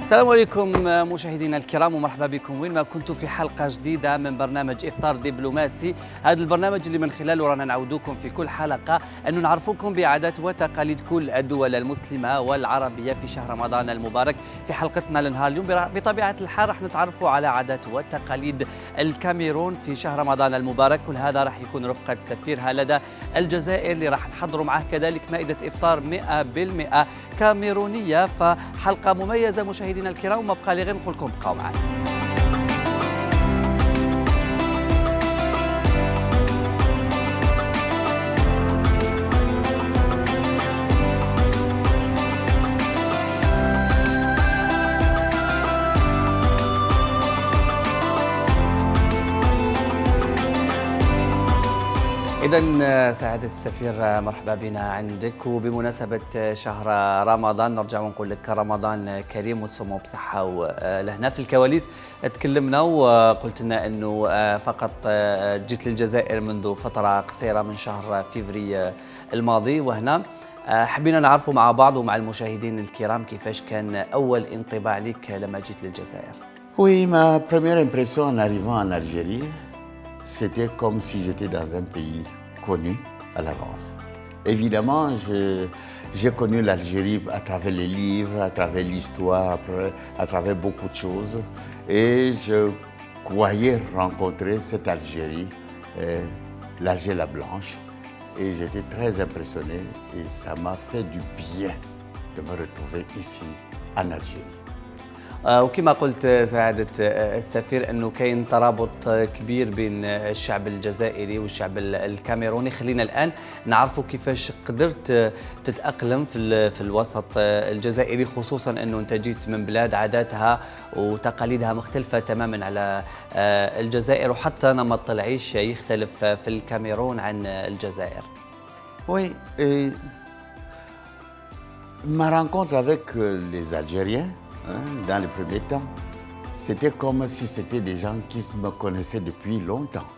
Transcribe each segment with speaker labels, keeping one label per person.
Speaker 1: السلام عليكم مشاهدينا الكرام ومرحبا بكم وين ما كنتم في حلقة جديدة من برنامج إفطار دبلوماسي. هذا البرنامج اللي من خلاله رانا نعودوكم في كل حلقة أنه نعرفوكم بعادات وتقاليد كل الدول المسلمة والعربية في شهر رمضان المبارك. في حلقتنا لنهار اليوم بطبيعة الحال راح نتعرفوا على عادات وتقاليد الكاميرون في شهر رمضان المبارك. كل هذا راح يكون رفقة سفيرها لدى الجزائر اللي راح نحضروا معه كذلك مائدة إفطار 100% كاميرونية. فحلقة مميزة مشاهدينا الكرام وما بقى لي غير نقول لكم بقاو معنا. إذن سعادة السفير مرحبا بنا عندك. وبمناسبة شهر رمضان نرجع ونقول لك رمضان كريم وتصوموا بصحة ولهنا. في الكواليس تكلمنا وقلت لنا أنه فقط جيت للجزائر منذ فترة قصيرة من شهر فيفري الماضي، وهنا حبينا نعرفوا مع بعض ومع المشاهدين الكرام كيفاش كان أول انطباع لك لما جيت للجزائر.
Speaker 2: Oui, ma première impression en arrivant en Algérie, c'était comme si j'étais dans un pays connu à l'avance. Évidemment, j'ai connu l'Algérie à travers les livres, à travers l'histoire, à travers beaucoup de choses. Et je croyais rencontrer cette Algérie, l'Algérie la Blanche. Et j'étais très impressionné et ça m'a fait du bien de me retrouver ici en Algérie.
Speaker 1: وكما قلت سعادة السفير أنه كاين ترابط كبير بين الشعب الجزائري والشعب الكاميروني. خلينا الآن نعرفوا كيفاش قدرت تتأقلم في الوسط الجزائري، خصوصا أنه أنت جيت من بلاد عاداتها وتقاليدها مختلفة تماما على الجزائر، وحتى نمط العيش يختلف في الكاميرون عن الجزائر.
Speaker 2: Oui, et ma rencontre avec les Algériens, dans les premiers temps, c'était comme si c'était des gens qui me connaissaient depuis longtemps.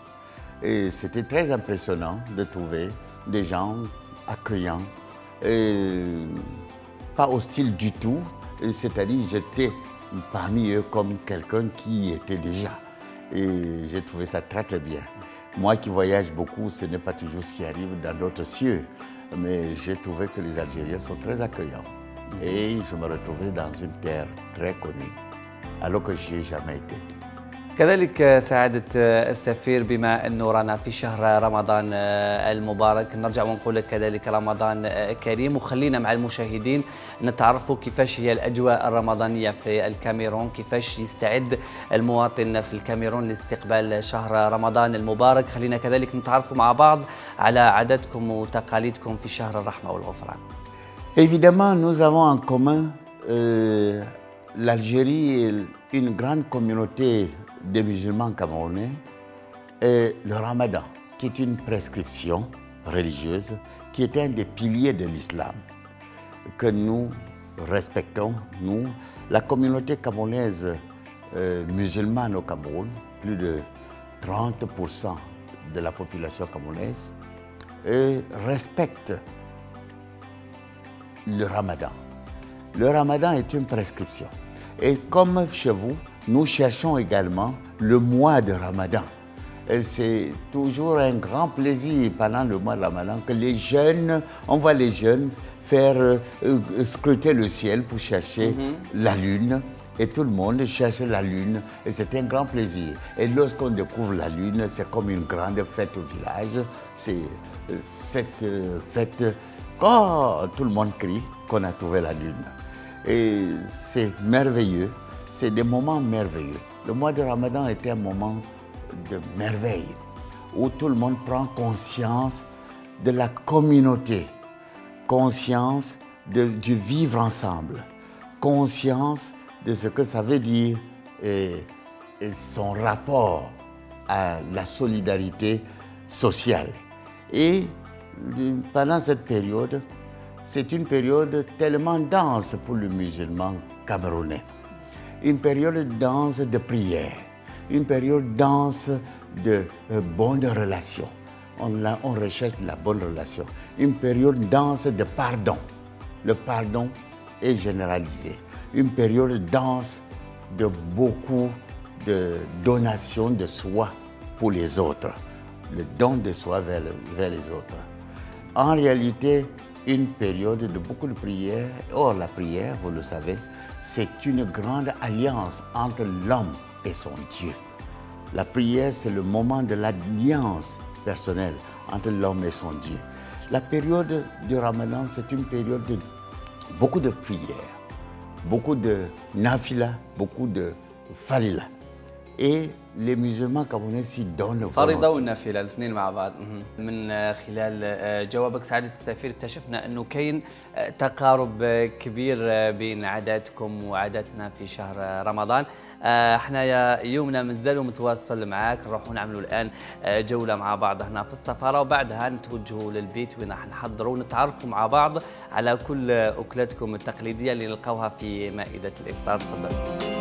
Speaker 2: Et c'était très impressionnant de trouver des gens accueillants, et pas hostiles du tout. C'est-à-dire j'étais parmi eux comme quelqu'un qui y était déjà. Et j'ai trouvé ça très très bien. Moi qui voyage beaucoup, ce n'est pas toujours ce qui arrive dans d'autres cieux. Mais j'ai trouvé que les Algériens sont très accueillants. Et je me retrouvais dans une terre très connue, alors que je n'y ai jamais été.
Speaker 1: كذلك سعادة السفير بما أنه رانا في شهر رمضان المبارك نرجع ونقول لك كذلك رمضان كريم، وخلينا مع المشاهدين نتعرفوا كيفاش هي الأجواء الرمضانية في الكاميرون، كيفاش يستعد المواطن في الكاميرون لاستقبال شهر رمضان المبارك. خلينا كذلك نتعرفوا مع بعض على عاداتكم وتقاليدكم في شهر الرحمة والغفران.
Speaker 2: Évidemment, nous avons en commun l'Algérie et une grande communauté de musulmans camerounais et le Ramadan, qui est une prescription religieuse, qui est un des piliers de l'islam, que nous respectons, nous, la communauté camerounaise musulmane au Cameroun, plus de 30% de la population camerounaise, respecte le Ramadan. Le Ramadan est une prescription. Et comme chez vous, nous cherchons également le mois de Ramadan. Et c'est toujours un grand plaisir pendant le mois de Ramadan que les jeunes, on voit les jeunes faire scruter le ciel pour chercher la lune. Et tout le monde cherche la lune et c'est un grand plaisir. Et lorsqu'on découvre la lune, c'est comme une grande fête au village. C'est cette fête. Oh, tout le monde crie qu'on a trouvé la lune. Et c'est merveilleux, c'est des moments merveilleux. Le mois de Ramadan est un moment de merveille, où tout le monde prend conscience de la communauté, conscience du vivre ensemble, conscience de ce que ça veut dire et son rapport à la solidarité sociale. Et pendant cette période, c'est une période tellement dense pour le musulman camerounais. Une période dense de prière, une période dense de bonnes relations. On recherche la bonne relation. Une période dense de pardon. Le pardon est généralisé. une période dense de beaucoup de donations de soi pour les autres, le don de soi vers les autres. En réalité, une période de beaucoup de prières. Or, la prière, vous le savez, c'est une grande alliance entre l'homme et son Dieu. La prière, c'est le moment de l'alliance personnelle entre l'homme et son Dieu. La période du Ramadan, c'est une période de beaucoup de prières, beaucoup de nafila, beaucoup de farila. Et les musulmans camerounais s'y donnent
Speaker 1: فريضة والنافلة الاثنين مع بعض. من خلال جوابك سعادة السفير اكتشفنا أنه كاين تقارب كبير بين عاداتكم وعاداتنا في شهر رمضان. احنا يومنا مازال متواصل معاك، نروحوا نعملوا الآن جولة مع بعض هنا في السفارة، وبعدها نتوجهوا للبيت وين راح نحضروا ونتعرفوا مع بعض على كل أكلاتكم التقليدية اللي نلقاوها في مائدة الإفطار. تفضل.